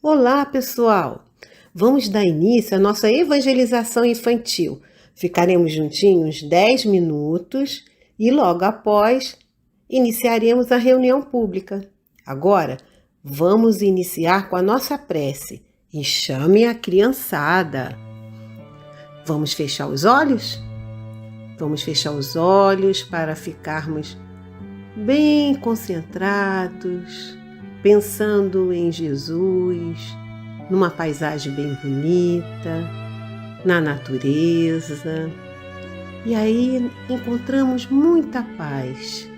Olá, pessoal! Vamos dar início à nossa evangelização infantil. Ficaremos juntinhos 10 minutos e logo após iniciaremos a reunião pública. Agora, vamos iniciar com a nossa prece e chame a criançada. Vamos fechar os olhos? Vamos fechar os olhos para ficarmos bem concentrados, pensando em Jesus, numa paisagem bem bonita, na natureza. E aí encontramos muita paz.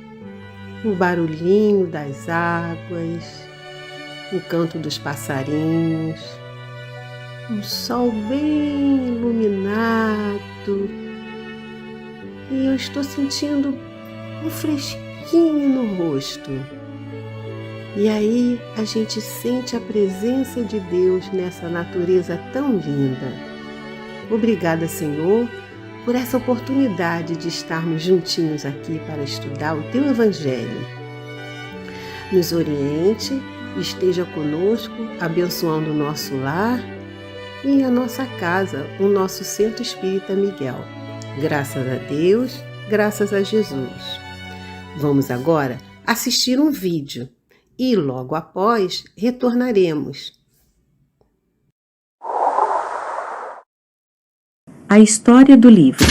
O barulhinho das águas, o canto dos passarinhos, um sol bem iluminado. E eu estou sentindo um fresquinho no rosto. E aí a gente sente a presença de Deus nessa natureza tão linda. Obrigada, Senhor, por essa oportunidade de estarmos juntinhos aqui para estudar o Teu Evangelho. Nos oriente, esteja conosco, abençoando o nosso lar e a nossa casa, o nosso Centro Espírita Miguel. Graças a Deus, graças a Jesus. Vamos agora assistir um vídeo. E logo após retornaremos. A história do livro.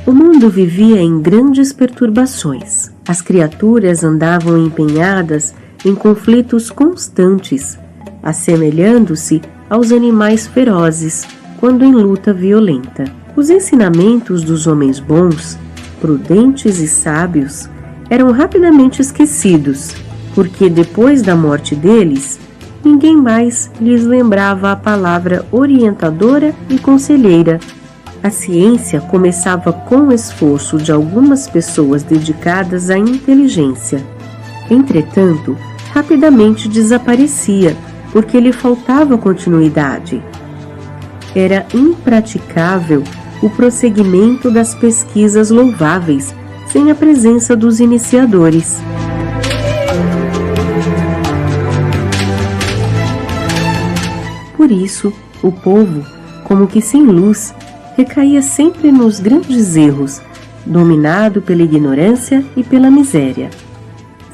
O mundo vivia em grandes perturbações. As criaturas andavam empenhadas em conflitos constantes, assemelhando-se aos animais ferozes quando em luta violenta. Os ensinamentos dos homens bons, prudentes e sábios eram rapidamente esquecidos, porque depois da morte deles, ninguém mais lhes lembrava a palavra orientadora e conselheira. A ciência começava com o esforço de algumas pessoas dedicadas à inteligência. Entretanto, rapidamente desaparecia, porque lhe faltava continuidade. Era impraticável o prosseguimento das pesquisas louváveis, sem a presença dos iniciadores. Por isso, o povo, como que sem luz, recaía sempre nos grandes erros, dominado pela ignorância e pela miséria.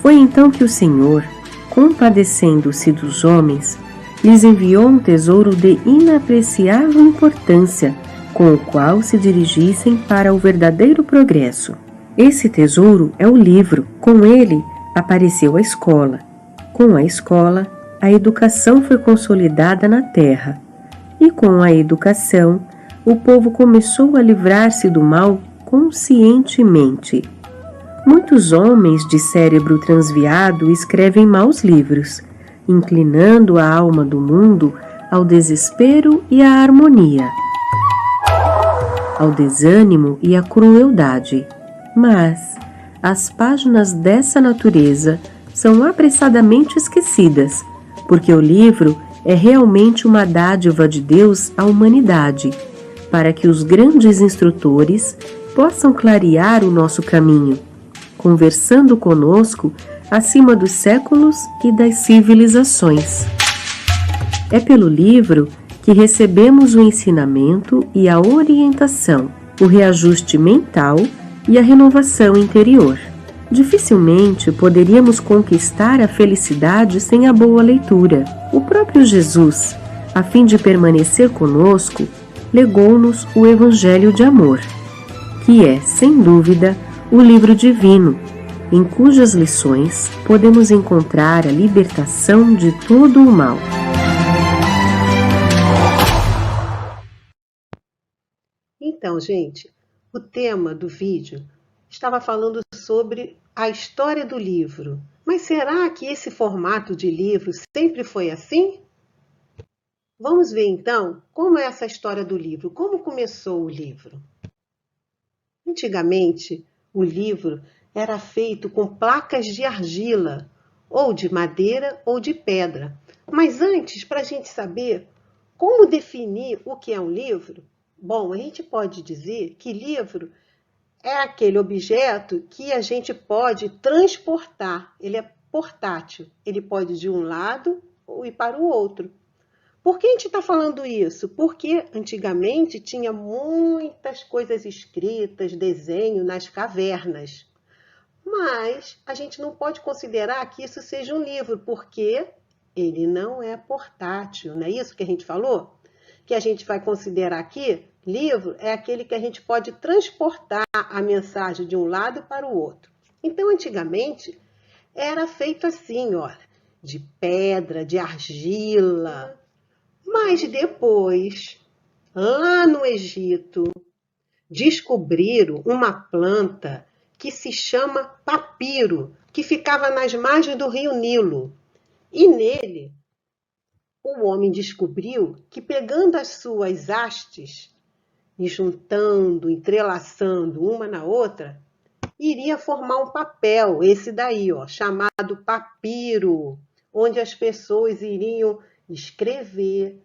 Foi então que o Senhor, compadecendo-se dos homens, lhes enviou um tesouro de inapreciável importância, com o qual se dirigissem para o verdadeiro progresso. Esse tesouro é o livro. Com ele apareceu a escola. Com a escola, a educação foi consolidada na terra. E com a educação, o povo começou a livrar-se do mal conscientemente. Muitos homens de cérebro transviado escrevem maus livros, inclinando a alma do mundo ao desespero e à harmonia, ao desânimo e à crueldade. Mas as páginas dessa natureza são apressadamente esquecidas, porque o livro é realmente uma dádiva de Deus à humanidade, para que os grandes instrutores possam clarear o nosso caminho, conversando conosco acima dos séculos e das civilizações. É pelo livro que recebemos o ensinamento e a orientação, o reajuste mental e a renovação interior. Dificilmente poderíamos conquistar a felicidade sem a boa leitura. O próprio Jesus, a fim de permanecer conosco, legou-nos o Evangelho de Amor, que é, sem dúvida, o livro divino, em cujas lições podemos encontrar a libertação de todo o mal. Então, gente, o tema do vídeo estava falando sobre a história do livro. Mas será que esse formato de livro sempre foi assim? Vamos ver então como é essa história do livro, como começou o livro. Antigamente, o livro era feito com placas de argila, ou de madeira ou de pedra. Mas antes, para a gente saber como definir o que é um livro, bom, a gente pode dizer que livro é aquele objeto que a gente pode transportar. Ele é portátil. Ele pode ir de um lado ou ir para o outro. Por que a gente está falando isso? Porque antigamente tinha muitas coisas escritas, desenho nas cavernas. Mas a gente não pode considerar que isso seja um livro, porque ele não é portátil. Não é isso que a gente falou? Que a gente vai considerar aqui, livro é aquele que a gente pode transportar a mensagem de um lado para o outro. Então, antigamente, era feito assim, olha, de pedra, de argila. Mas depois, lá no Egito, descobriram uma planta que se chama papiro, que ficava nas margens do rio Nilo. E nele, o homem descobriu que pegando as suas hastes e juntando, entrelaçando uma na outra, iria formar um papel, esse daí, ó, chamado papiro, onde as pessoas iriam escrever,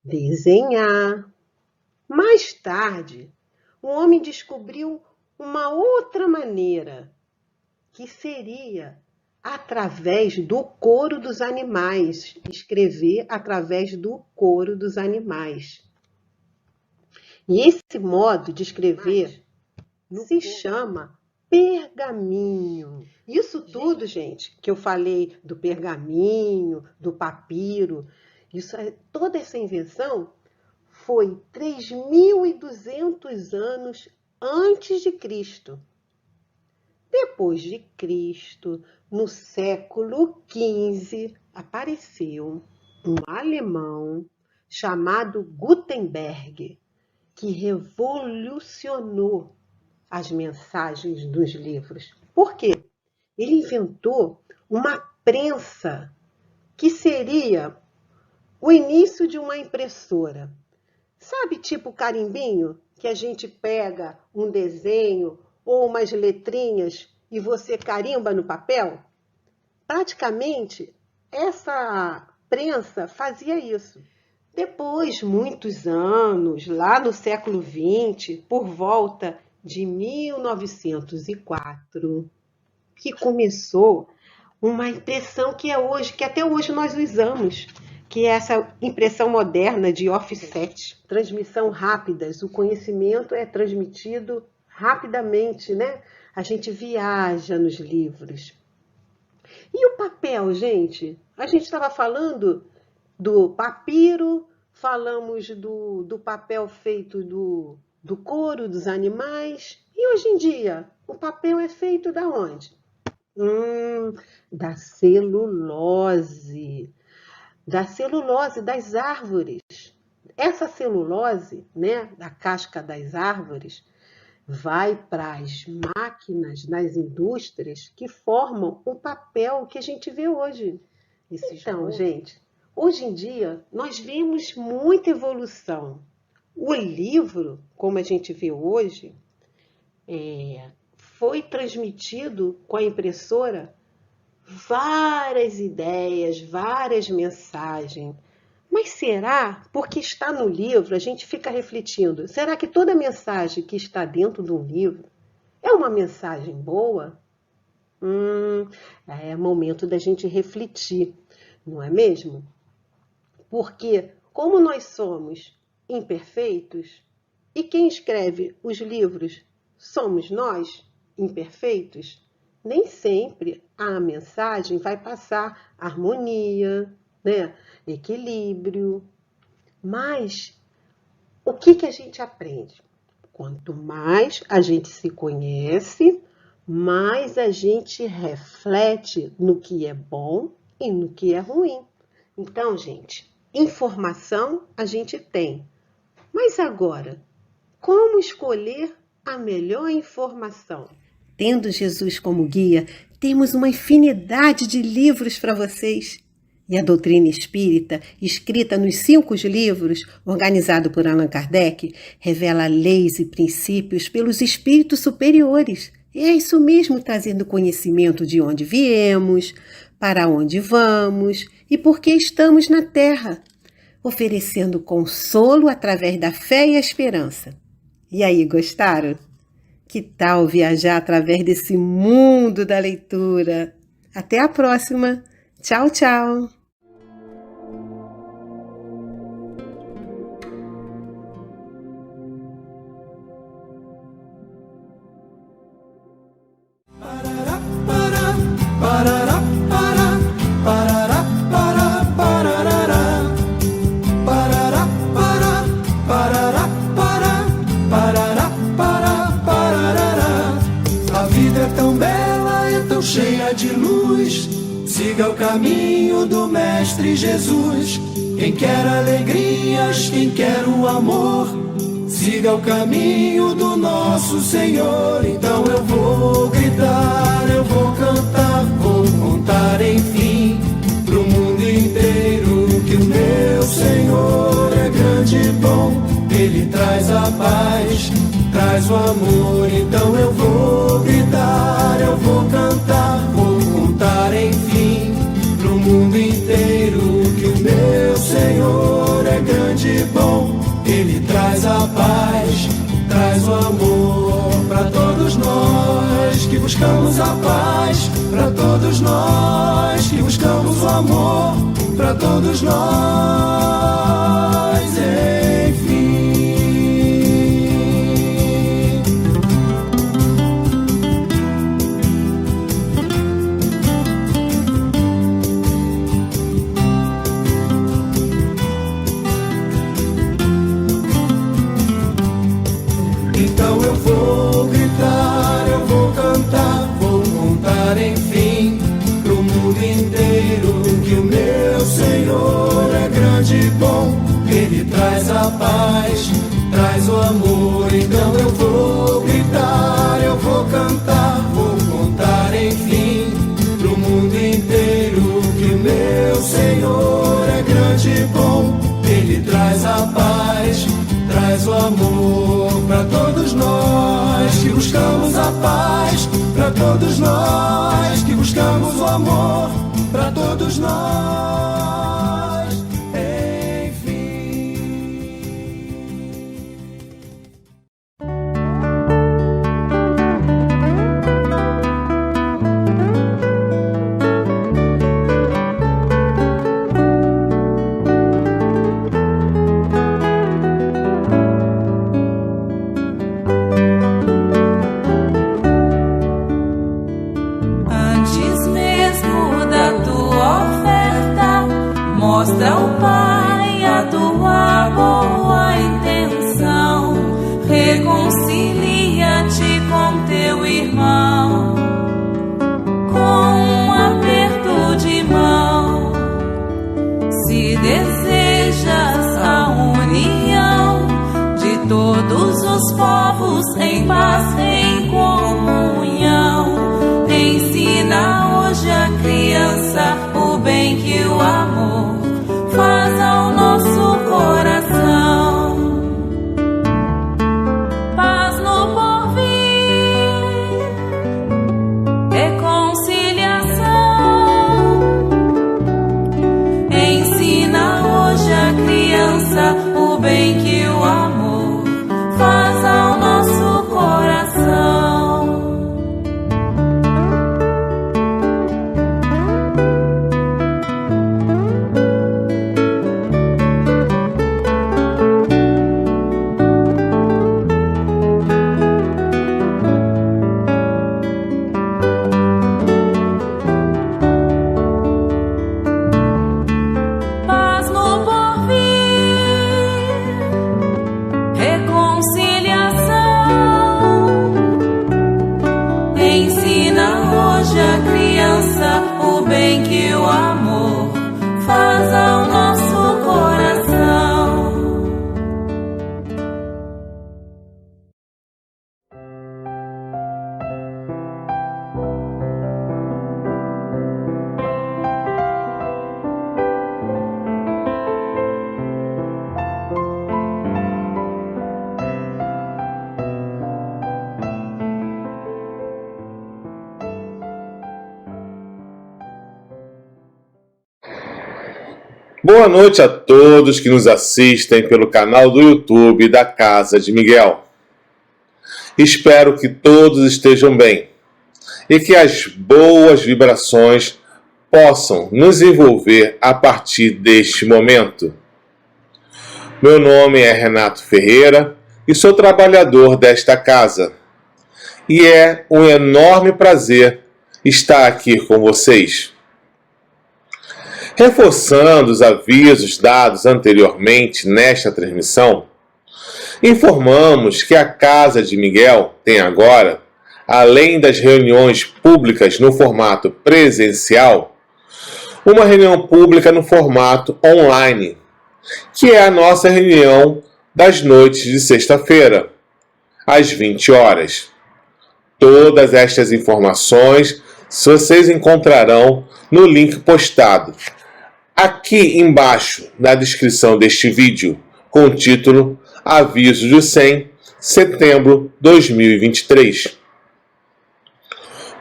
desenhar. Mais tarde, o homem descobriu uma outra maneira, que seria através do couro dos animais, escrever através do couro dos animais. E esse modo de escrever se chama pergaminho. Isso tudo, gente, que eu falei do pergaminho, do papiro, toda essa invenção foi 3.200 anos antes de Cristo. Depois de Cristo, no século XV, apareceu um alemão chamado Gutenberg, que revolucionou as mensagens dos livros. Por quê? Ele inventou uma prensa que seria o início de uma impressora. Sabe, tipo carimbinho, que a gente pega um desenho ou umas letrinhas e você carimba no papel? Praticamente, essa prensa fazia isso. Depois, muitos anos, lá no século XX, por volta de 1904, que começou uma impressão que até hoje nós usamos, que é essa impressão moderna de offset, transmissão rápida. O conhecimento é transmitido rapidamente, né? A gente viaja nos livros. E o papel, gente? A gente estava falando do papiro, falamos do papel feito do couro dos animais. E hoje em dia, o papel é feito da onde? Da celulose. Da celulose das árvores. Essa celulose, né, da casca das árvores, vai para as máquinas nas indústrias que formam o papel que a gente vê hoje. Então, gente, hoje em dia nós vemos muita evolução. O livro, como a gente vê hoje, foi transmitido com a impressora várias ideias, várias mensagens. Mas será? Porque está no livro, a gente fica refletindo. Será que toda mensagem que está dentro de um livro é uma mensagem boa? É momento da gente refletir, não é mesmo? Porque como nós somos imperfeitos, e quem escreve os livros somos nós, imperfeitos, nem sempre a mensagem vai passar harmonia, né? Equilíbrio. Mas o que a gente aprende? Quanto mais a gente se conhece, mais a gente reflete no que é bom e no que é ruim. Então, gente, informação a gente tem. Mas agora, como escolher a melhor informação? Tendo Jesus como guia, temos uma infinidade de livros para vocês. E a doutrina espírita, escrita nos 5 livros, organizado por Allan Kardec, revela leis e princípios pelos espíritos superiores. E é isso mesmo, trazendo conhecimento de onde viemos, para onde vamos e por que estamos na Terra, oferecendo consolo através da fé e a esperança. E aí, gostaram? Que tal viajar através desse mundo da leitura? Até a próxima. Tchau, tchau. Cheia de luz, siga o caminho do Mestre Jesus. Quem quer alegrias, quem quer o amor, siga o caminho do nosso Senhor. Então eu vou gritar, eu vou cantar, vou contar enfim pro mundo inteiro que o meu Senhor é grande e bom. Ele traz a paz, traz o amor. Então eu vou gritar, eu vou cantar, vou contar enfim pro mundo inteiro que o meu Senhor é grande e bom. Ele traz a paz, traz o amor para todos nós que buscamos a paz, para todos nós que buscamos o amor, para todos nós, enfim. Então eu vou gritar, eu vou cantar, vou contar enfim pro mundo inteiro que o meu Senhor é grande e bom. Ele traz a paz, traz o amor. Então eu vou gritar, eu vou cantar, vou contar enfim pro mundo inteiro que o meu Senhor é grande e bom. Ele traz a paz, traz o amor para todos nós que buscamos a paz, para todos nós que buscamos o amor, para todos nós, enfim. Mostra ao Pai a tua boa intenção, reconcilia-te com teu irmão, com um aperto de mão. Se desejas a união de todos os povos em paz, em comunhão, ensina hoje a criança o bem que o amor faz ao nosso coração. Paz no porvir, reconciliação. Ensina hoje a criança o bem que o amor faz ao nosso coração. Boa noite a todos que nos assistem pelo canal do YouTube da Casa de Miguel. Espero que todos estejam bem. e que as boas vibrações possam nos envolver a partir deste momento. Meu nome é Renato Ferreira e sou trabalhador desta casa. E é um enorme prazer estar aqui com vocês. Reforçando os avisos dados anteriormente nesta transmissão, informamos que a Casa de Miguel tem agora, além das reuniões públicas no formato presencial, uma reunião pública no formato online, que é a nossa reunião das noites de sexta-feira, às 20 horas. Todas estas informações vocês encontrarão no link postado aqui embaixo na descrição deste vídeo, com o título Aviso de 100, setembro 2023.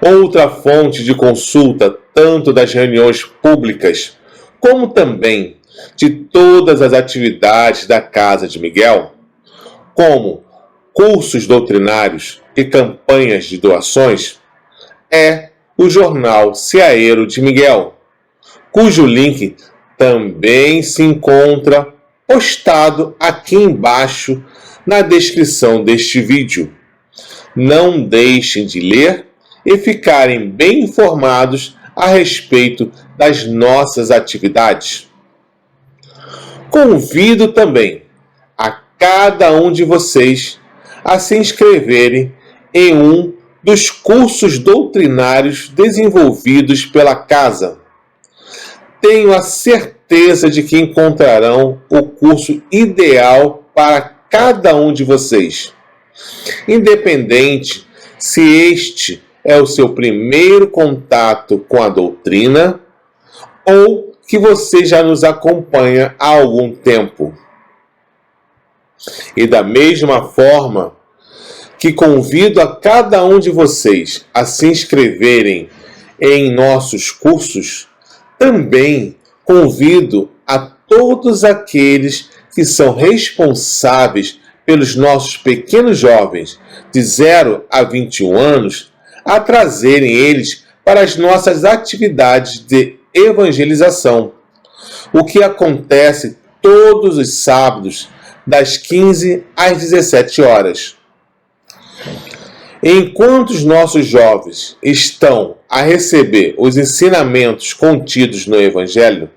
Outra fonte de consulta, tanto das reuniões públicas, como também de todas as atividades da Casa de Miguel, como cursos doutrinários e campanhas de doações, é o Jornal Seaeiro de Miguel, cujo link também se encontra postado aqui embaixo na descrição deste vídeo. Não deixem de ler e ficarem bem informados a respeito das nossas atividades. Convido também a cada um de vocês a se inscreverem em um dos cursos doutrinários desenvolvidos pela Casa. Tenho a certeza de que encontrarão o curso ideal para cada um de vocês, independente se este é o seu primeiro contato com a doutrina ou que você já nos acompanha há algum tempo. E da mesma forma que convido a cada um de vocês a se inscreverem em nossos cursos, também convido a todos aqueles que são responsáveis pelos nossos pequenos jovens de 0 a 21 anos a trazerem eles para as nossas atividades de evangelização, o que acontece todos os sábados, das 15 às 17 horas. Enquanto os nossos jovens estão a receber os ensinamentos contidos no Evangelho,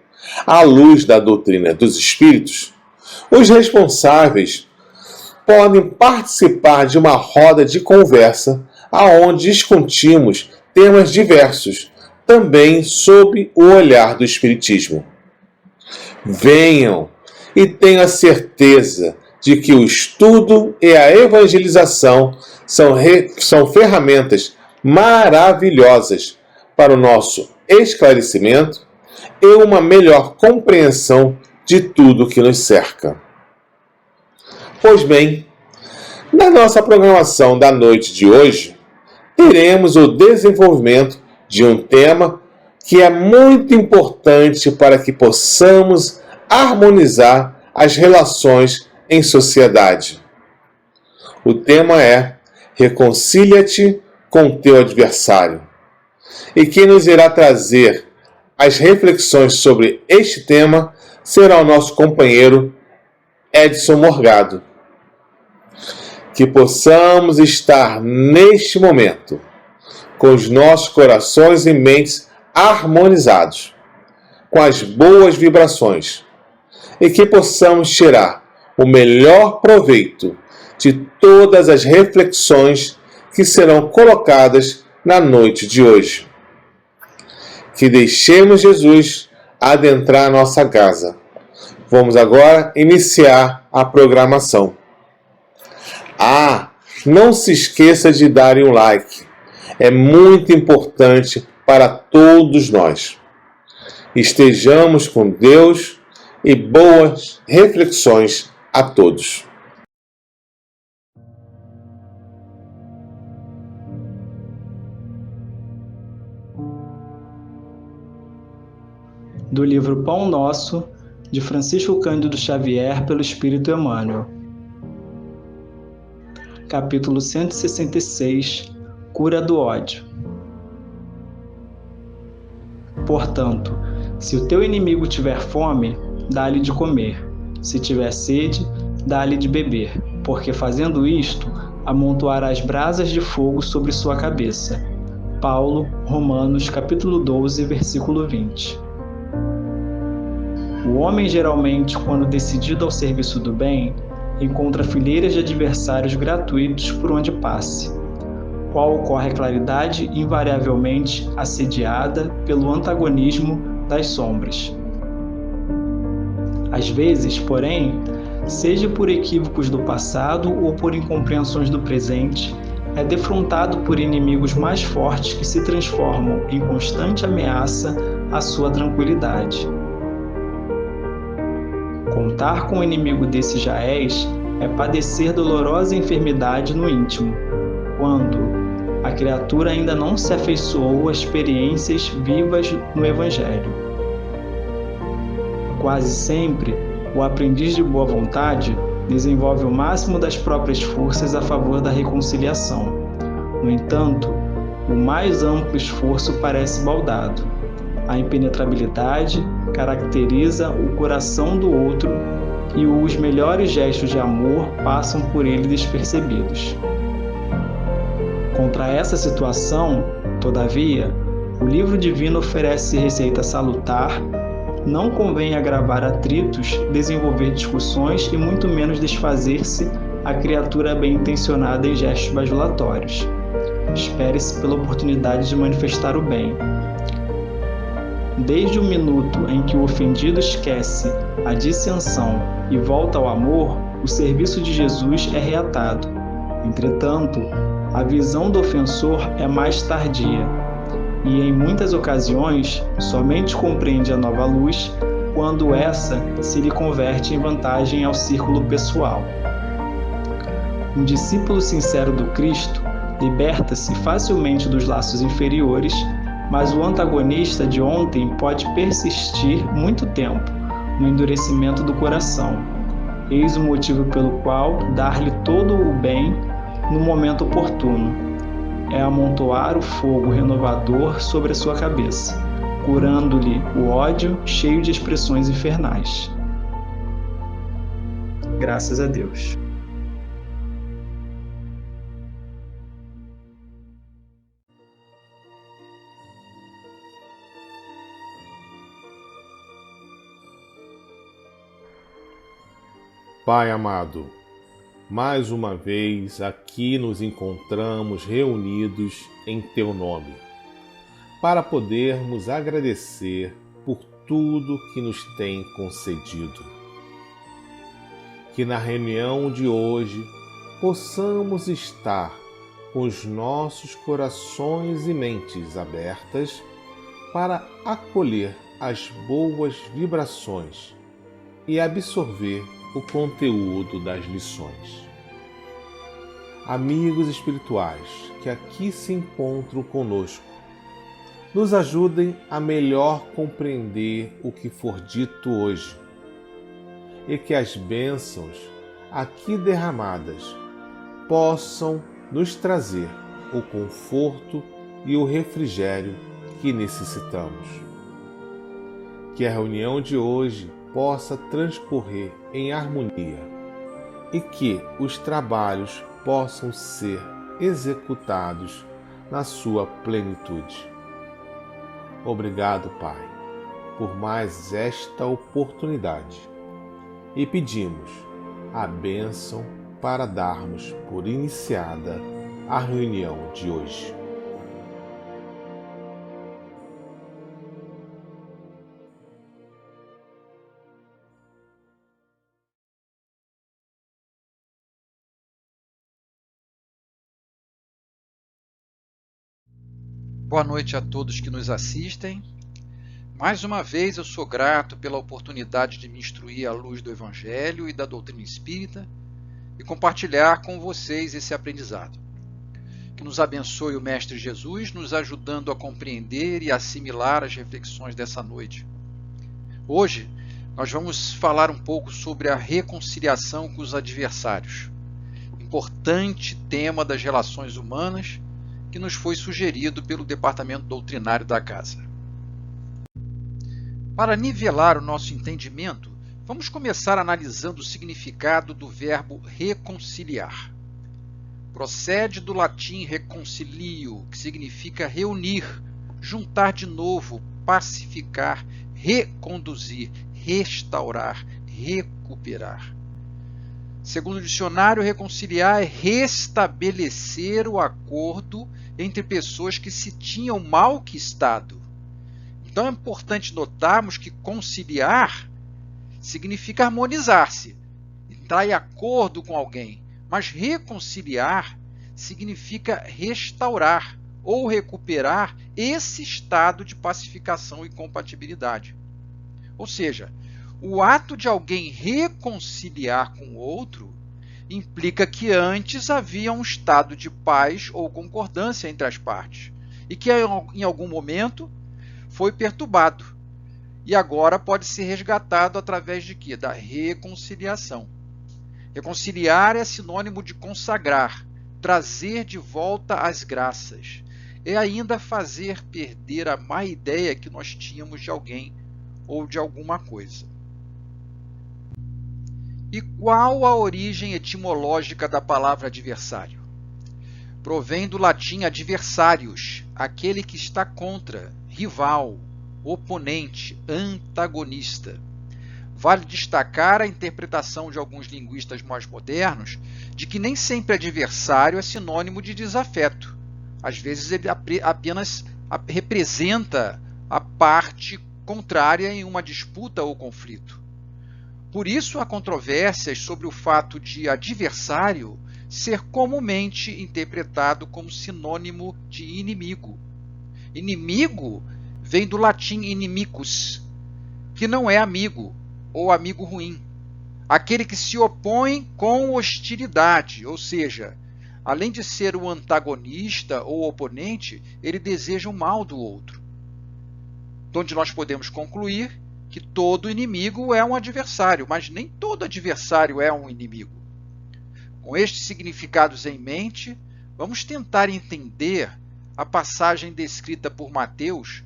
à luz da doutrina dos Espíritos, os responsáveis podem participar de uma roda de conversa aonde discutimos temas diversos, também sob o olhar do Espiritismo. Venham e tenham a certeza de que o estudo e a evangelização são ferramentas maravilhosas para o nosso esclarecimento e uma melhor compreensão de tudo que nos cerca. Pois bem, na nossa programação da noite de hoje, teremos o desenvolvimento de um tema que é muito importante para que possamos harmonizar as relações em sociedade. O tema é Reconcilia-te com teu adversário. E quem nos irá trazer as reflexões sobre este tema será o nosso companheiro Edson Morgado. Que possamos estar neste momento com os nossos corações e mentes harmonizados, com as boas vibrações, e que possamos tirar o melhor proveito de todas as reflexões que serão colocadas na noite de hoje. Que deixemos Jesus adentrar a nossa casa. Vamos agora iniciar a programação. Não se esqueça de dar um like. É muito importante para todos nós. Estejamos com Deus e boas reflexões a todos. Do livro Pão Nosso, de Francisco Cândido Xavier, pelo Espírito Emmanuel. Capítulo 166. Cura do ódio. Portanto, se o teu inimigo tiver fome, dá-lhe de comer. Se tiver sede, dá-lhe de beber, porque fazendo isto, amontoarás brasas de fogo sobre sua cabeça. Paulo, Romanos, capítulo 12, versículo 20. O homem geralmente, quando decidido ao serviço do bem, encontra fileiras de adversários gratuitos por onde passe, qual ocorre a claridade invariavelmente assediada pelo antagonismo das sombras. Às vezes, porém, seja por equívocos do passado ou por incompreensões do presente, é defrontado por inimigos mais fortes que se transformam em constante ameaça à sua tranquilidade. Contar com um inimigo desse jaez é padecer dolorosa enfermidade no íntimo, quando a criatura ainda não se afeiçoou a experiências vivas no Evangelho. Quase sempre, o aprendiz de boa vontade desenvolve o máximo das próprias forças a favor da reconciliação. No entanto, o mais amplo esforço parece baldado. A impenetrabilidade caracteriza o coração do outro e os melhores gestos de amor passam por ele despercebidos. Contra essa situação, todavia, o livro divino oferece receita salutar. Não convém agravar atritos, desenvolver discussões e muito menos desfazer-se a criatura bem-intencionada em gestos bajulatórios. Espere-se pela oportunidade de manifestar o bem. Desde o minuto em que o ofendido esquece a dissensão e volta ao amor, o serviço de Jesus é reatado. Entretanto, a visão do ofensor é mais tardia e, em muitas ocasiões, somente compreende a nova luz quando essa se lhe converte em vantagem ao círculo pessoal. Um discípulo sincero do Cristo liberta-se facilmente dos laços inferiores, mas o antagonista de ontem pode persistir muito tempo no endurecimento do coração. Eis o motivo pelo qual dar-lhe todo o bem no momento oportuno é amontoar o fogo renovador sobre a sua cabeça, curando-lhe o ódio cheio de expressões infernais. Graças a Deus. Pai amado, mais uma vez aqui nos encontramos reunidos em Teu nome, para podermos agradecer por tudo que nos tem concedido. Que na reunião de hoje possamos estar com os nossos corações e mentes abertas para acolher as boas vibrações e absorver o conteúdo das lições. Amigos espirituais que aqui se encontram conosco, nos ajudem a melhor compreender o que for dito hoje e que as bênçãos aqui derramadas possam nos trazer o conforto e o refrigério que necessitamos. Que a reunião de hoje possa transcorrer em harmonia e que os trabalhos possam ser executados na sua plenitude. Obrigado, Pai, por mais esta oportunidade e pedimos a bênção para darmos por iniciada a reunião de hoje. Boa noite a todos que nos assistem. Mais uma vez eu sou grato pela oportunidade de me instruir à luz do Evangelho e da doutrina espírita e compartilhar com vocês esse aprendizado. Que nos abençoe o Mestre Jesus, nos ajudando a compreender e assimilar as reflexões dessa noite. Hoje nós vamos falar um pouco sobre a reconciliação com os adversários, importante tema das relações humanas que nos foi sugerido pelo Departamento Doutrinário da Casa. Para nivelar o nosso entendimento, vamos começar analisando o significado do verbo reconciliar. Procede do latim reconcilio, que significa reunir, juntar de novo, pacificar, reconduzir, restaurar, recuperar. Segundo o dicionário, reconciliar é restabelecer o acordo entre pessoas que se tinham mal quistado. Então é importante notarmos que conciliar significa harmonizar-se, entrar em acordo com alguém, mas reconciliar significa restaurar ou recuperar esse estado de pacificação e compatibilidade. Ou seja, o ato de alguém reconciliar com o outro implica que antes havia um estado de paz ou concordância entre as partes e que em algum momento foi perturbado e agora pode ser resgatado através de quê? Da reconciliação. Reconciliar é sinônimo de consagrar, trazer de volta as graças. É ainda fazer perder a má ideia que nós tínhamos de alguém ou de alguma coisa. E qual a origem etimológica da palavra adversário? Provém do latim adversarius, aquele que está contra, rival, oponente, antagonista. Vale destacar a interpretação de alguns linguistas mais modernos de que nem sempre adversário é sinônimo de desafeto. Às vezes ele apenas representa a parte contrária em uma disputa ou conflito. Por isso há controvérsias sobre o fato de adversário ser comumente interpretado como sinônimo de inimigo. Inimigo vem do latim inimicus, que não é amigo ou amigo ruim. Aquele que se opõe com hostilidade, ou seja, além de ser o antagonista ou oponente, ele deseja o mal do outro. Onde nós podemos concluir que todo inimigo é um adversário, mas nem todo adversário é um inimigo. Com estes significados em mente, vamos tentar entender a passagem descrita por Mateus,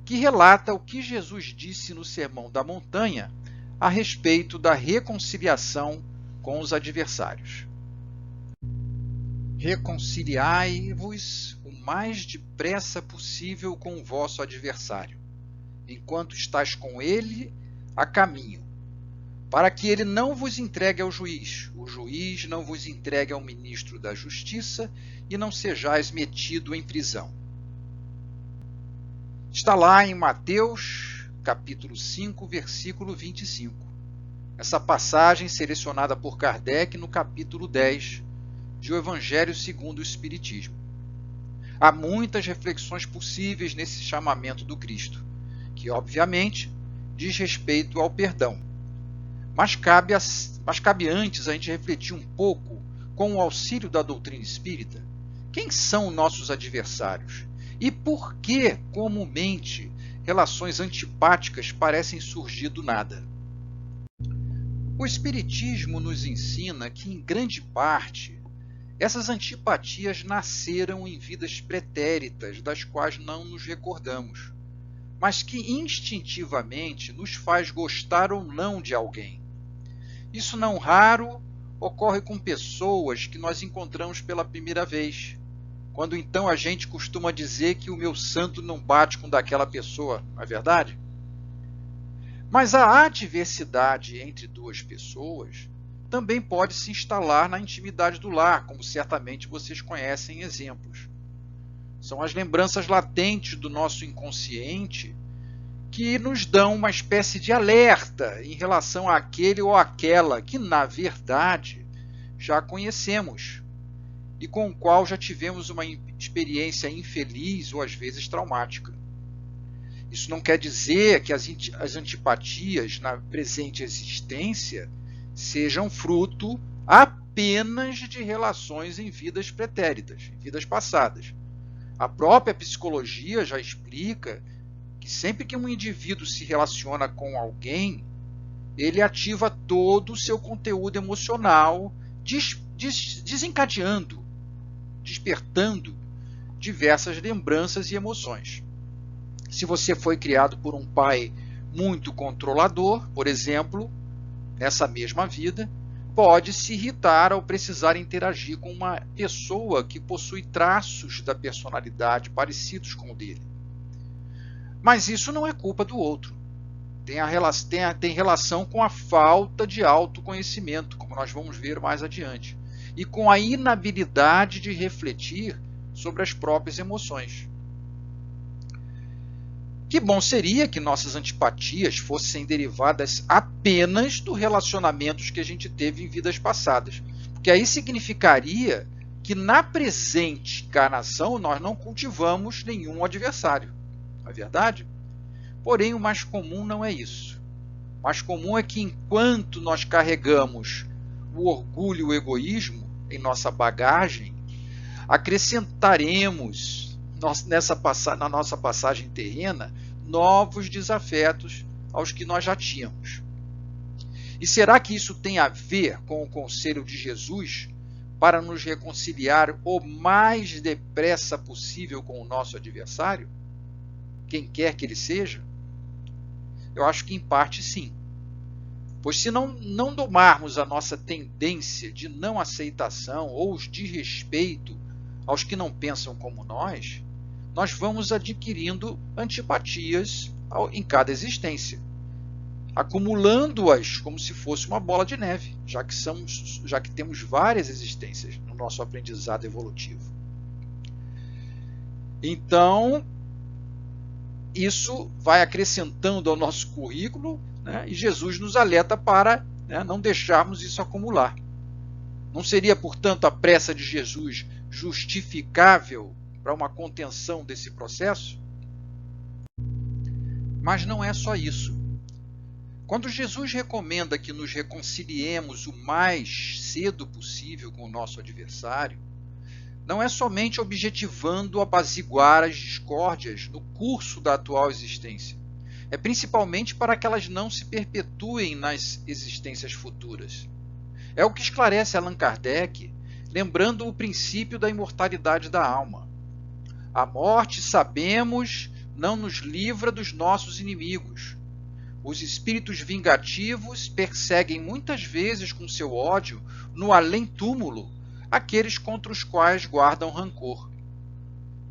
que relata o que Jesus disse no Sermão da Montanha a respeito da reconciliação com os adversários. Reconciliai-vos o mais depressa possível com o vosso adversário, enquanto estáis com ele a caminho, para que ele não vos entregue ao juiz, o juiz não vos entregue ao ministro da justiça e não sejais metido em prisão. Está lá em Mateus, capítulo 5, versículo 25. Essa passagem selecionada por Kardec no capítulo 10 de O Evangelho segundo o Espiritismo. Há muitas reflexões possíveis nesse chamamento do Cristo, que obviamente diz respeito ao perdão. Mas cabe antes a gente refletir um pouco, com o auxílio da doutrina espírita, quem são nossos adversários e por que, comumente, relações antipáticas parecem surgir do nada. O Espiritismo nos ensina que, em grande parte, essas antipatias nasceram em vidas pretéritas, das quais não nos recordamos, mas que instintivamente nos faz gostar ou não de alguém. Isso não raro ocorre com pessoas que nós encontramos pela primeira vez, quando então a gente costuma dizer que o meu santo não bate com daquela pessoa, não é verdade? Mas a adversidade entre duas pessoas também pode se instalar na intimidade do lar, como certamente vocês conhecem exemplos. São as lembranças latentes do nosso inconsciente que nos dão uma espécie de alerta em relação àquele ou àquela que, na verdade, já conhecemos e com o qual já tivemos uma experiência infeliz ou às vezes traumática. Isso não quer dizer que as antipatias na presente existência sejam fruto apenas de relações em vidas pretéritas, em vidas passadas. A própria psicologia já explica que sempre que um indivíduo se relaciona com alguém, ele ativa todo o seu conteúdo emocional, desencadeando, despertando diversas lembranças e emoções. Se você foi criado por um pai muito controlador, por exemplo, nessa mesma vida, pode se irritar ao precisar interagir com uma pessoa que possui traços da personalidade parecidos com o dele. Mas isso não é culpa do outro. Tem relação com a falta de autoconhecimento, como nós vamos ver mais adiante, e com a inabilidade de refletir sobre as próprias emoções. Que bom seria que nossas antipatias fossem derivadas apenas dos relacionamentos que a gente teve em vidas passadas. Porque aí significaria que na presente encarnação nós não cultivamos nenhum adversário. Não é verdade? Porém, o mais comum não é isso. O mais comum é que enquanto nós carregamos o orgulho e o egoísmo em nossa bagagem, acrescentaremos na nossa passagem terrena novos desafetos aos que nós já tínhamos. E será que isso tem a ver com o conselho de Jesus para nos reconciliar o mais depressa possível com o nosso adversário? Quem quer que ele seja? Eu acho que em parte sim. Pois se não domarmos a nossa tendência de não aceitação ou de desrespeito aos que não pensam como nós vamos adquirindo antipatias em cada existência, acumulando-as como se fosse uma bola de neve, já que temos várias existências no nosso aprendizado evolutivo. Então, isso vai acrescentando ao nosso currículo, né, e Jesus nos alerta para, né, não deixarmos isso acumular. Não seria, portanto, a pressa de Jesus justificável para uma contenção desse processo? Mas não é só isso. Quando Jesus recomenda que nos reconciliemos o mais cedo possível com o nosso adversário, não é somente objetivando apaziguar as discórdias no curso da atual existência. É principalmente para que elas não se perpetuem nas existências futuras. É o que esclarece Allan Kardec, lembrando o princípio da imortalidade da alma. A morte, sabemos, não nos livra dos nossos inimigos. Os espíritos vingativos perseguem muitas vezes com seu ódio, no além-túmulo, aqueles contra os quais guardam rancor.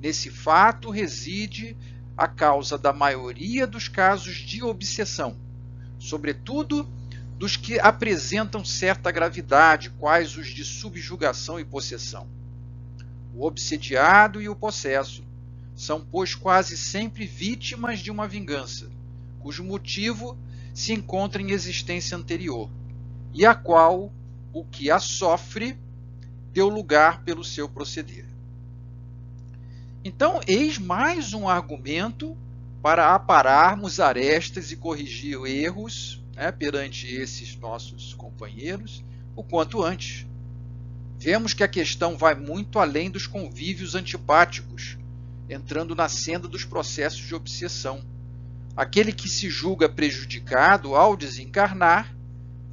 Nesse fato reside a causa da maioria dos casos de obsessão, sobretudo dos que apresentam certa gravidade, quais os de subjugação e possessão. O obsediado e o possesso são, pois, quase sempre vítimas de uma vingança, cujo motivo se encontra em existência anterior, e a qual o que a sofre deu lugar pelo seu proceder. Então, eis mais um argumento para apararmos arestas e corrigir erros, né, perante esses nossos companheiros, o quanto antes. Vemos que a questão vai muito além dos convívios antipáticos, entrando na senda dos processos de obsessão. Aquele que se julga prejudicado ao desencarnar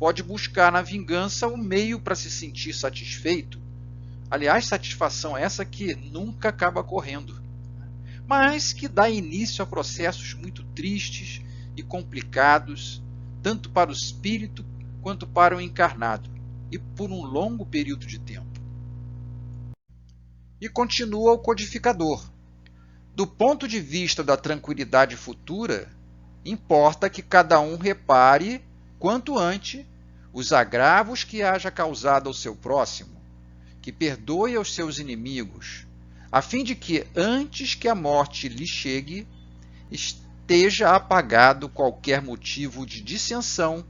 pode buscar na vingança o meio para se sentir satisfeito. Aliás, satisfação essa que nunca acaba correndo, mas que dá início a processos muito tristes e complicados, tanto para o espírito quanto para o encarnado, e por um longo período de tempo. E continua o codificador. Do ponto de vista da tranquilidade futura, importa que cada um repare, quanto antes, os agravos que haja causado ao seu próximo, que perdoe aos seus inimigos, a fim de que, antes que a morte lhe chegue, esteja apagado qualquer motivo de dissensão,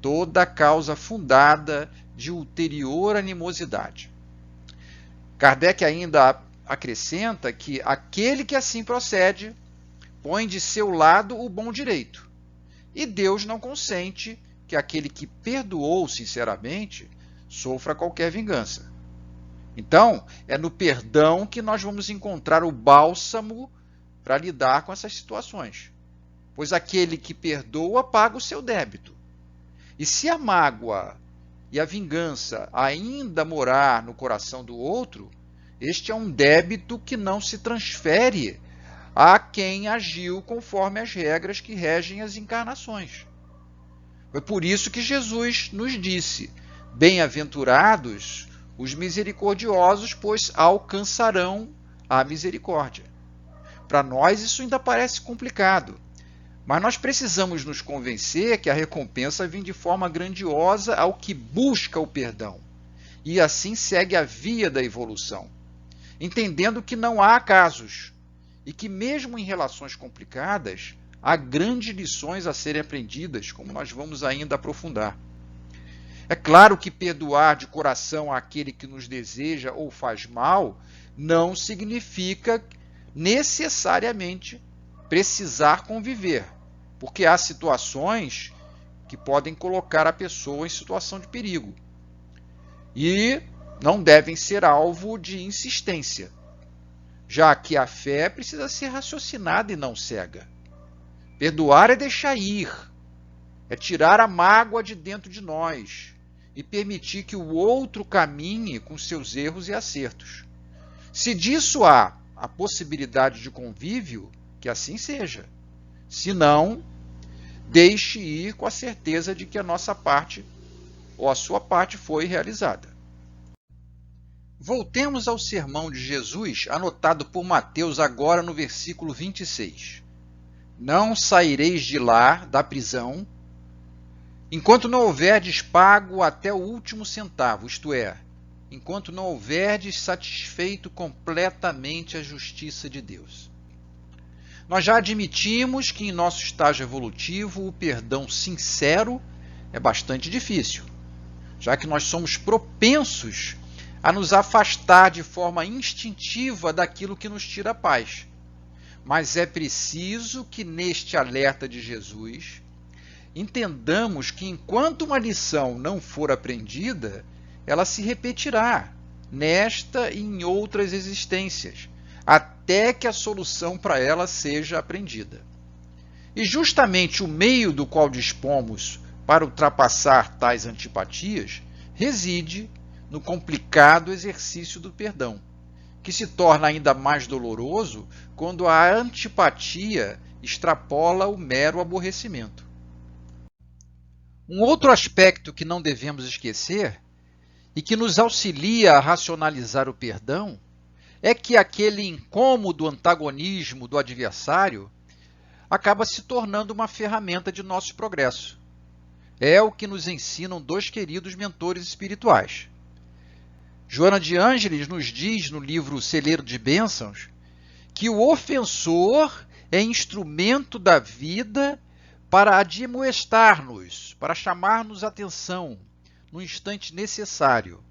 toda a causa fundada de ulterior animosidade. Kardec ainda acrescenta que aquele que assim procede põe de seu lado o bom direito, e Deus não consente que aquele que perdoou sinceramente sofra qualquer vingança. Então, é no perdão que nós vamos encontrar o bálsamo para lidar com essas situações, pois aquele que perdoa paga o seu débito. E se a mágoa e a vingança ainda morar no coração do outro, este é um débito que não se transfere a quem agiu conforme as regras que regem as encarnações. Foi por isso que Jesus nos disse: bem-aventurados os misericordiosos, pois alcançarão a misericórdia. Para nós isso ainda parece complicado, mas nós precisamos nos convencer que a recompensa vem de forma grandiosa ao que busca o perdão, e assim segue a via da evolução, entendendo que não há acasos, e que mesmo em relações complicadas, há grandes lições a serem aprendidas, como nós vamos ainda aprofundar. É claro que perdoar de coração aquele que nos deseja ou faz mal não significa necessariamente precisar conviver, porque há situações que podem colocar a pessoa em situação de perigo e não devem ser alvo de insistência, já que a fé precisa ser raciocinada e não cega. Perdoar é deixar ir, é tirar a mágoa de dentro de nós e permitir que o outro caminhe com seus erros e acertos. Se disso há a possibilidade de convívio, que assim seja. Se não, deixe ir com a certeza de que a nossa parte ou a sua parte foi realizada. Voltemos ao sermão de Jesus, anotado por Mateus agora no versículo 26. Não saireis de lá, da prisão, enquanto não houverdes pago até o último centavo, isto é, enquanto não houverdes satisfeito completamente a justiça de Deus. Nós já admitimos que em nosso estágio evolutivo o perdão sincero é bastante difícil, já que nós somos propensos a nos afastar de forma instintiva daquilo que nos tira a paz. Mas é preciso que neste alerta de Jesus entendamos que enquanto uma lição não for aprendida, ela se repetirá nesta e em outras existências, até que a solução para ela seja aprendida. E justamente o meio do qual dispomos para ultrapassar tais antipatias reside no complicado exercício do perdão, que se torna ainda mais doloroso quando a antipatia extrapola o mero aborrecimento. Um outro aspecto que não devemos esquecer e que nos auxilia a racionalizar o perdão é que aquele incômodo antagonismo do adversário acaba se tornando uma ferramenta de nosso progresso. É o que nos ensinam dois queridos mentores espirituais. Joana de Ângeles nos diz no livro Celeiro de Bênçãos que o ofensor é instrumento da vida para admoestar-nos, para chamar-nos atenção no instante necessário,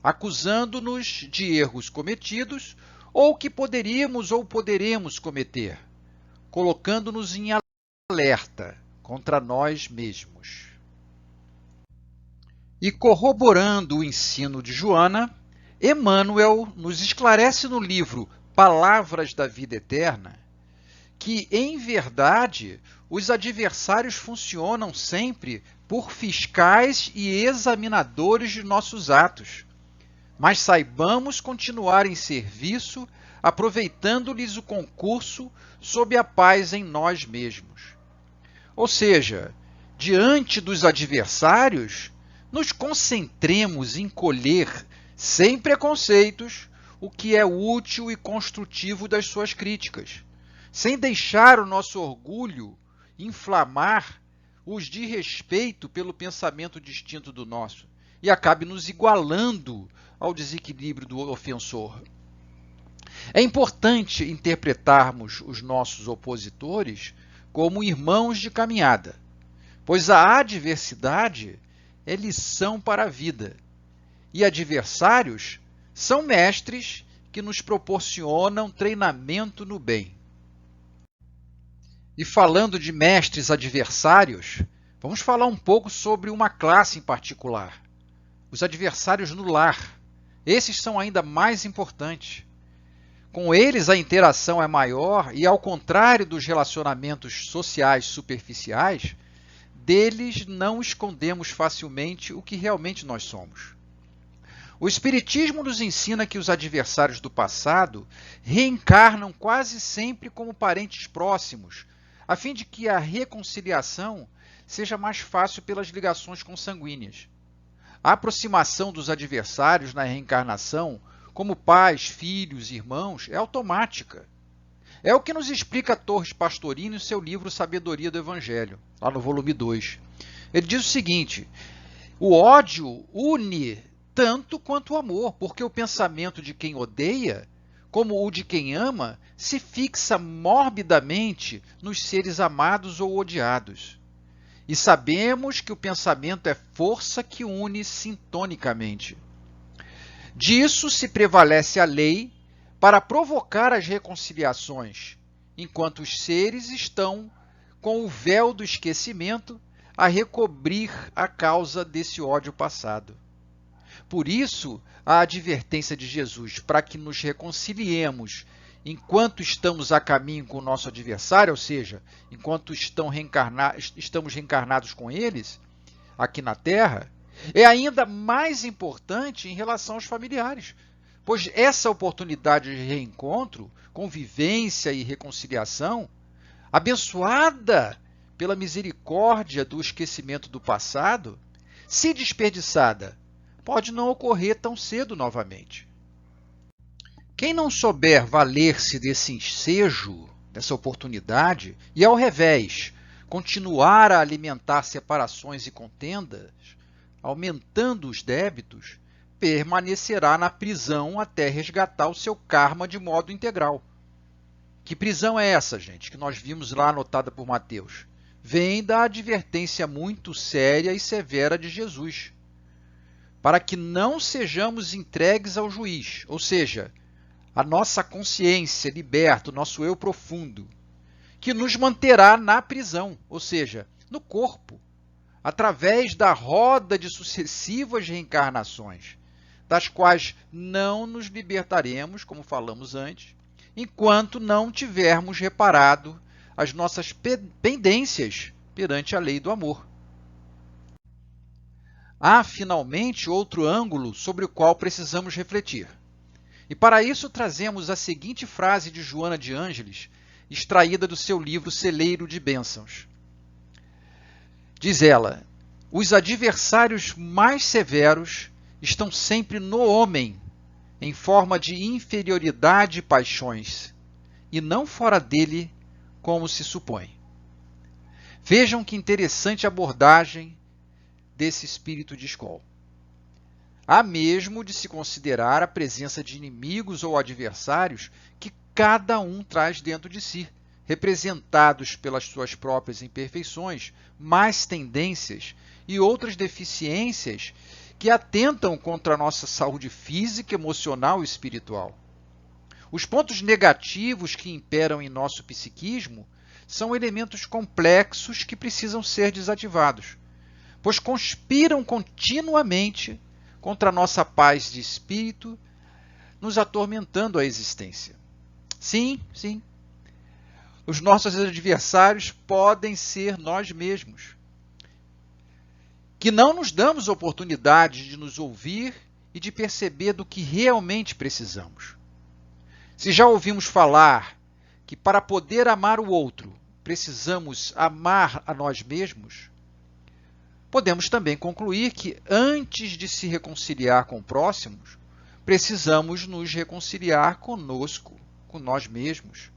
acusando-nos de erros cometidos ou que poderíamos ou poderemos cometer, colocando-nos em alerta contra nós mesmos. E corroborando o ensino de Joana, Emmanuel nos esclarece no livro Palavras da Vida Eterna que, em verdade, os adversários funcionam sempre por fiscais e examinadores de nossos atos, mas saibamos continuar em serviço, aproveitando-lhes o concurso sob a paz em nós mesmos. Ou seja, diante dos adversários, nos concentremos em colher, sem preconceitos, o que é útil e construtivo das suas críticas, sem deixar o nosso orgulho inflamar os de respeito pelo pensamento distinto do nosso e acabe nos igualando ao desequilíbrio do ofensor. É importante interpretarmos os nossos opositores como irmãos de caminhada, pois a adversidade é lição para a vida e adversários são mestres que nos proporcionam treinamento no bem. E falando de mestres adversários, vamos falar um pouco sobre uma classe em particular, os adversários no lar. Esses são ainda mais importantes. Com eles a interação é maior e, ao contrário dos relacionamentos sociais superficiais, deles não escondemos facilmente o que realmente nós somos. O Espiritismo nos ensina que os adversários do passado reencarnam quase sempre como parentes próximos, a fim de que a reconciliação seja mais fácil pelas ligações consanguíneas. A aproximação dos adversários na reencarnação, como pais, filhos, irmãos, é automática. É o que nos explica Torres Pastorini em seu livro Sabedoria do Evangelho, lá no volume 2. Ele diz o seguinte: o ódio une tanto quanto o amor, porque o pensamento de quem odeia, como o de quem ama, se fixa morbidamente nos seres amados ou odiados. E sabemos que o pensamento é força que une sintonicamente. Disso se prevalece a lei para provocar as reconciliações, enquanto os seres estão com o véu do esquecimento a recobrir a causa desse ódio passado. Por isso, a advertência de Jesus para que nos reconciliemos enquanto estamos a caminho com o nosso adversário, ou seja, enquanto estamos reencarnados com eles, aqui na Terra, é ainda mais importante em relação aos familiares, pois essa oportunidade de reencontro, convivência e reconciliação, abençoada pela misericórdia do esquecimento do passado, se desperdiçada, pode não ocorrer tão cedo novamente. Quem não souber valer-se desse ensejo, dessa oportunidade, e ao revés, continuar a alimentar separações e contendas, aumentando os débitos, permanecerá na prisão até resgatar o seu karma de modo integral. Que prisão é essa, gente, que nós vimos lá anotada por Mateus? Vem da advertência muito séria e severa de Jesus, para que não sejamos entregues ao juiz, ou seja, a nossa consciência liberta, o nosso eu profundo, que nos manterá na prisão, ou seja, no corpo, através da roda de sucessivas reencarnações, das quais não nos libertaremos, como falamos antes, enquanto não tivermos reparado as nossas pendências perante a lei do amor. Há, finalmente, outro ângulo sobre o qual precisamos refletir. E para isso trazemos a seguinte frase de Joana de Ângeles, extraída do seu livro Celeiro de Bênçãos. Diz ela: os adversários mais severos estão sempre no homem, em forma de inferioridade e paixões, e não fora dele, como se supõe. Vejam que interessante abordagem desse espírito de escola. Há mesmo de se considerar a presença de inimigos ou adversários que cada um traz dentro de si, representados pelas suas próprias imperfeições, más tendências e outras deficiências que atentam contra a nossa saúde física, emocional e espiritual. Os pontos negativos que imperam em nosso psiquismo são elementos complexos que precisam ser desativados, pois conspiram continuamente contra a nossa paz de espírito, nos atormentando a existência. Sim, os nossos adversários podem ser nós mesmos, que não nos damos oportunidade de nos ouvir e de perceber do que realmente precisamos. Se já ouvimos falar que para poder amar o outro, precisamos amar a nós mesmos, podemos também concluir que, antes de se reconciliar com o próximo, precisamos nos reconciliar conosco, com nós mesmos.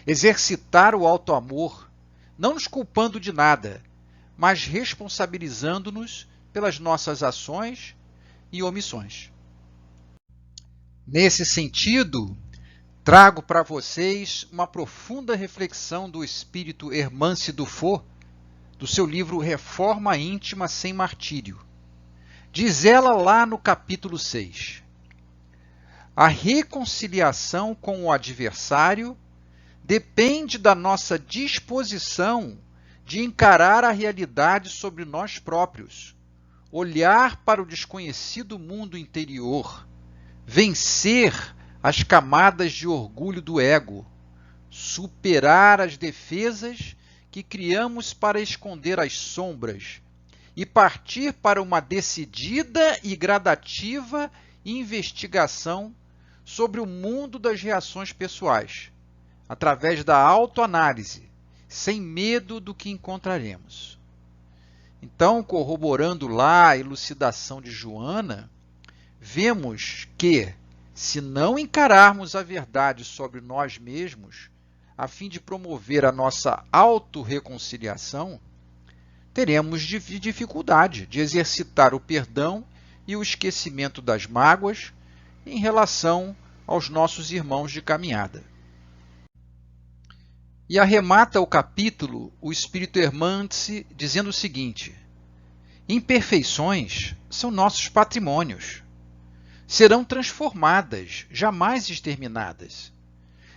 Exercitar o auto-amor, não nos culpando de nada, mas responsabilizando-nos pelas nossas ações e omissões. Nesse sentido, trago para vocês uma profunda reflexão do espírito Hermance Dufour, do seu livro Reforma Íntima Sem Martírio. Diz ela lá no capítulo 6: a reconciliação com o adversário depende da nossa disposição de encarar a realidade sobre nós próprios, olhar para o desconhecido mundo interior, vencer as camadas de orgulho do ego, superar as defesas que criamos para esconder as sombras e partir para uma decidida e gradativa e investigação sobre o mundo das reações pessoais, através da autoanálise, sem medo do que encontraremos. Então, corroborando lá a elucidação de Joana, vemos que, se não encararmos a verdade sobre nós mesmos, a fim de promover a nossa autorreconciliação, teremos dificuldade de exercitar o perdão e o esquecimento das mágoas em relação aos nossos irmãos de caminhada. E arremata o capítulo o Espírito Hermante dizendo o seguinte: imperfeições são nossos patrimônios. Serão transformadas, jamais exterminadas.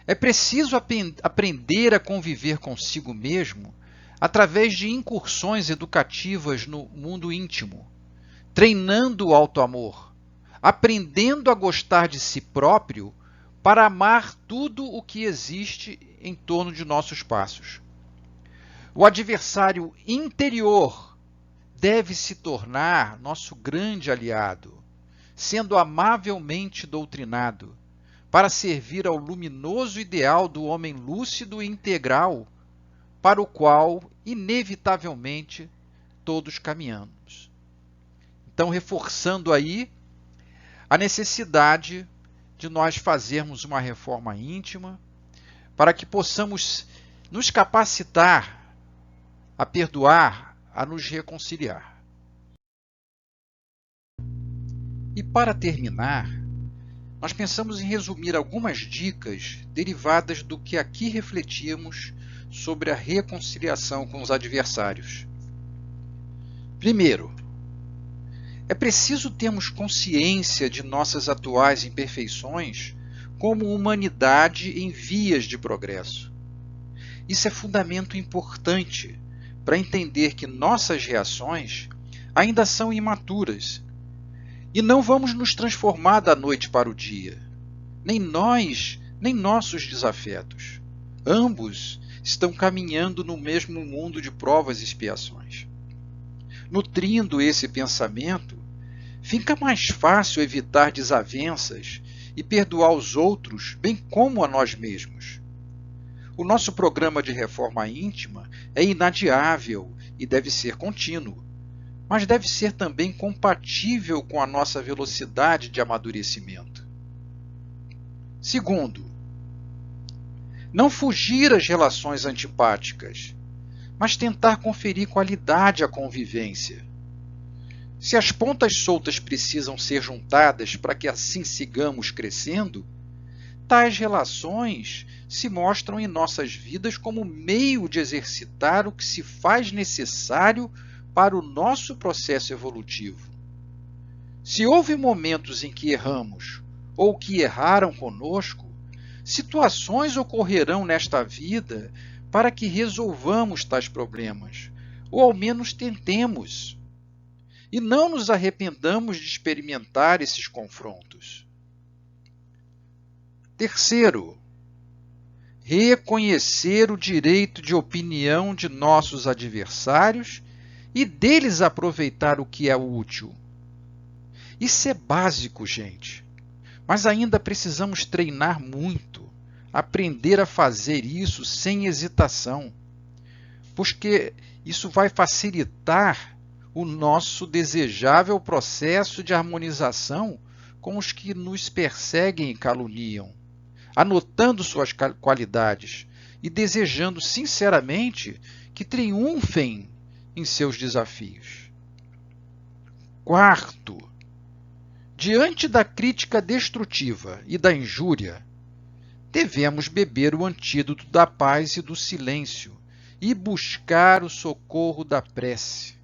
É preciso aprender a conviver consigo mesmo através de incursões educativas no mundo íntimo, treinando o auto-amor, aprendendo a gostar de si próprio para amar tudo o que existe em torno de nossos passos. O adversário interior deve se tornar nosso grande aliado, sendo amavelmente doutrinado, para servir ao luminoso ideal do homem lúcido e integral, para o qual, inevitavelmente, todos caminhamos. Então, reforçando aí a necessidade de nós fazermos uma reforma íntima, para que possamos nos capacitar a perdoar, a nos reconciliar. E para terminar, nós pensamos em resumir algumas dicas derivadas do que aqui refletimos sobre a reconciliação com os adversários. Primeiro, é preciso termos consciência de nossas atuais imperfeições como humanidade em vias de progresso. Isso é fundamento importante para entender que nossas reações ainda são imaturas e não vamos nos transformar da noite para o dia, nem nós, nem nossos desafetos. Ambos estão caminhando no mesmo mundo de provas e expiações. Nutrindo esse pensamento, fica mais fácil evitar desavenças e perdoar os outros, bem como a nós mesmos. O nosso programa de reforma íntima é inadiável e deve ser contínuo, mas deve ser também compatível com a nossa velocidade de amadurecimento. Segundo, não fugir às relações antipáticas, mas tentar conferir qualidade à convivência. Se as pontas soltas precisam ser juntadas para que assim sigamos crescendo, tais relações se mostram em nossas vidas como meio de exercitar o que se faz necessário para o nosso processo evolutivo. Se houve momentos em que erramos ou que erraram conosco, situações ocorrerão nesta vida para que resolvamos tais problemas, ou ao menos tentemos, e não nos arrependamos de experimentar esses confrontos. Terceiro, reconhecer o direito de opinião de nossos adversários e deles aproveitar o que é útil. Isso é básico, gente, mas ainda precisamos treinar muito, aprender a fazer isso sem hesitação, porque isso vai facilitar o nosso desejável processo de harmonização com os que nos perseguem e caluniam, anotando suas qualidades e desejando sinceramente que triunfem em seus desafios. Quarto, diante da crítica destrutiva e da injúria, devemos beber o antídoto da paz e do silêncio e buscar o socorro da prece.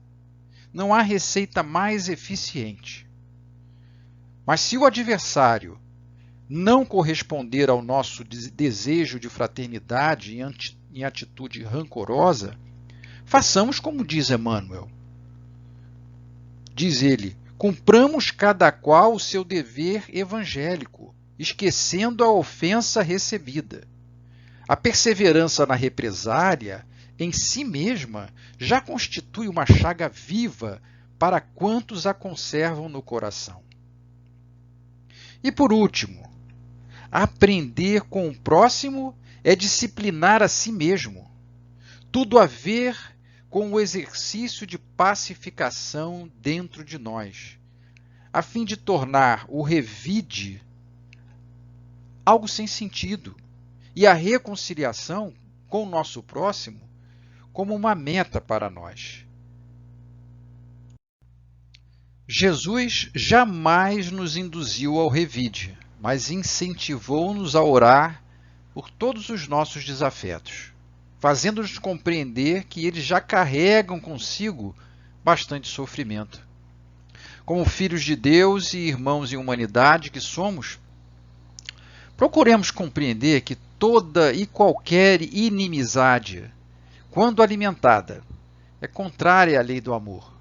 Não há receita mais eficiente. Mas se o adversário não corresponder ao nosso desejo de fraternidade em atitude rancorosa, façamos como diz Emmanuel. Diz ele: cumpramos cada qual o seu dever evangélico, esquecendo a ofensa recebida. A perseverança na represália, em si mesma, já constitui uma chaga viva para quantos a conservam no coração. E por último, aprender com o próximo é disciplinar a si mesmo. Tudo a ver com o exercício de pacificação dentro de nós, a fim de tornar o revide algo sem sentido e a reconciliação com o nosso próximo como uma meta para nós. Jesus jamais nos induziu ao revide, mas incentivou-nos a orar por todos os nossos desafetos, fazendo-nos compreender que eles já carregam consigo bastante sofrimento. Como filhos de Deus e irmãos em humanidade que somos, procuremos compreender que toda e qualquer inimizade, quando alimentada, é contrária à lei do amor,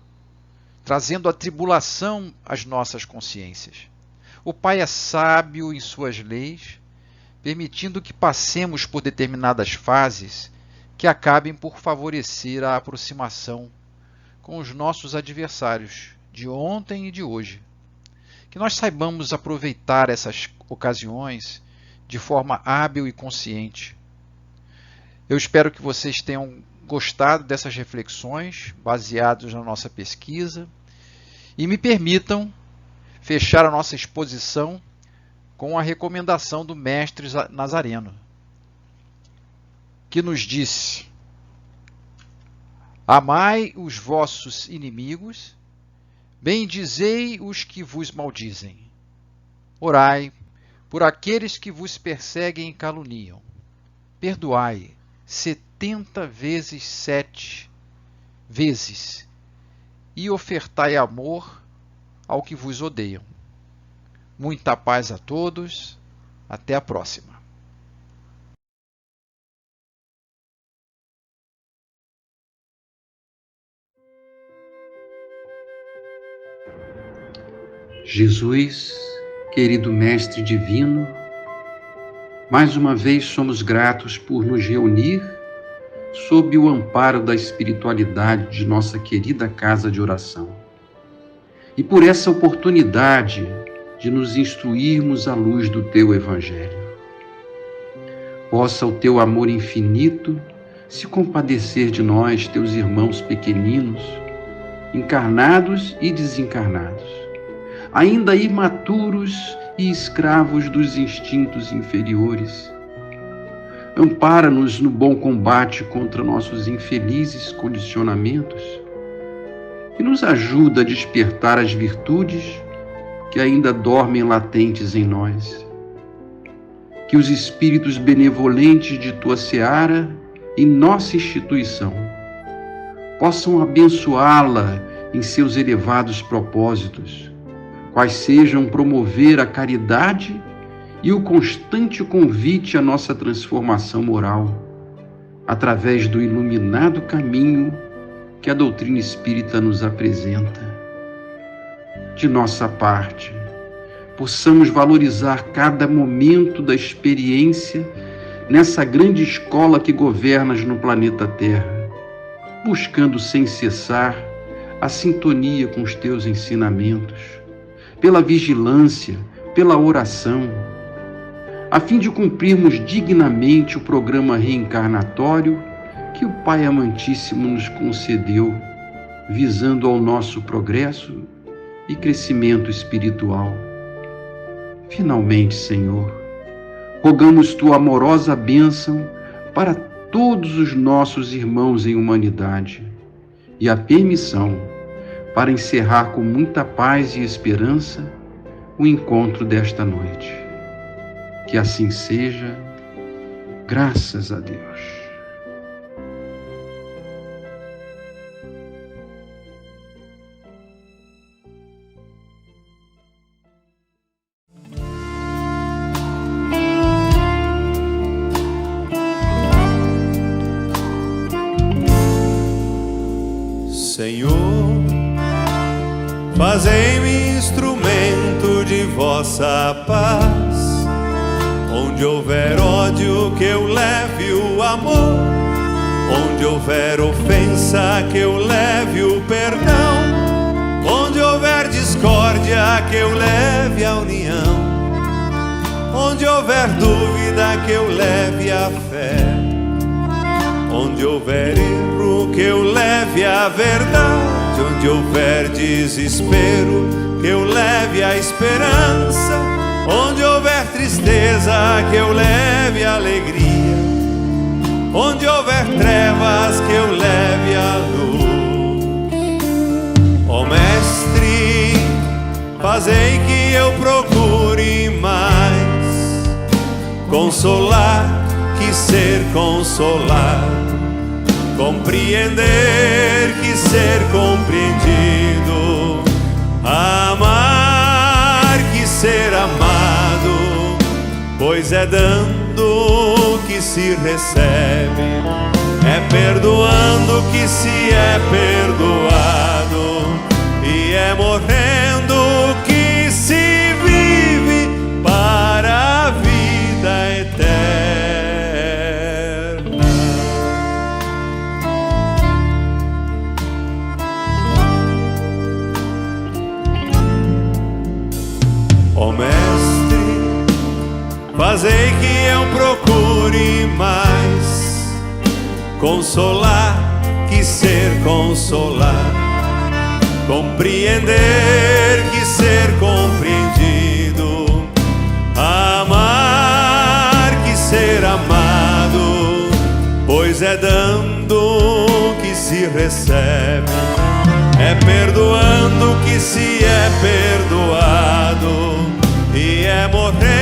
trazendo a tribulação às nossas consciências. O Pai é sábio em suas leis, permitindo que passemos por determinadas fases que acabem por favorecer a aproximação com os nossos adversários de ontem e de hoje. Que nós saibamos aproveitar essas ocasiões de forma hábil e consciente. Eu espero que vocês tenham gostado dessas reflexões baseadas na nossa pesquisa e me permitam fechar a nossa exposição com a recomendação do Mestre Nazareno, que nos disse: amai os vossos inimigos, bendizei os que vos maldizem, orai por aqueles que vos perseguem e caluniam, perdoai 70 vezes 7 vezes e ofertai amor ao que vos odeiam. Muita paz a todos, até a próxima. Jesus, querido Mestre Divino, mais uma vez somos gratos por nos reunir sob o amparo da espiritualidade de nossa querida casa de oração e por essa oportunidade de nos instruirmos à luz do Teu Evangelho. Possa o Teu amor infinito se compadecer de nós, Teus irmãos pequeninos, encarnados e desencarnados, ainda imaturos e escravos dos instintos inferiores. Ampara-nos no bom combate contra nossos infelizes condicionamentos e nos ajuda a despertar as virtudes que ainda dormem latentes em nós. Que os espíritos benevolentes de Tua seara e nossa instituição possam abençoá-la em seus elevados propósitos, quais sejam promover a caridade e o constante convite à nossa transformação moral, através do iluminado caminho que a doutrina espírita nos apresenta. De nossa parte, possamos valorizar cada momento da experiência nessa grande escola que governas no planeta Terra, buscando sem cessar a sintonia com os Teus ensinamentos, pela vigilância, pela oração, a fim de cumprirmos dignamente o programa reencarnatório que o Pai Amantíssimo nos concedeu, visando ao nosso progresso e crescimento espiritual. Finalmente, Senhor, rogamos Tua amorosa bênção para todos os nossos irmãos em humanidade e a permissão para encerrar com muita paz e esperança o encontro desta noite. Que assim seja, graças a Deus. Senhor, fazei-me instrumento de vossa paz. Onde houver ódio, que eu leve o amor. Onde houver ofensa, que eu leve o perdão. Onde houver discórdia, que eu leve a união. Onde houver dúvida, que eu leve a fé. Onde houver erro, que eu leve a verdade. Onde houver desespero, que eu leve a esperança. Onde houver tristeza, que eu leve a alegria. Onde houver trevas, que eu leve a luz. Ó Mestre, fazei que eu procure mais consolar que ser consolado, compreender que ser compreendido, amar que ser amado, pois é dando que se recebe, é perdoando que se é perdoado, e é morrendo que se vive para a vida eterna. Ó Mestre, fazei que eu procure mais consolar que ser consolado, compreender que ser compreendido, amar que ser amado, pois é dando que se recebe, é perdoando que se é perdoado, e é morrer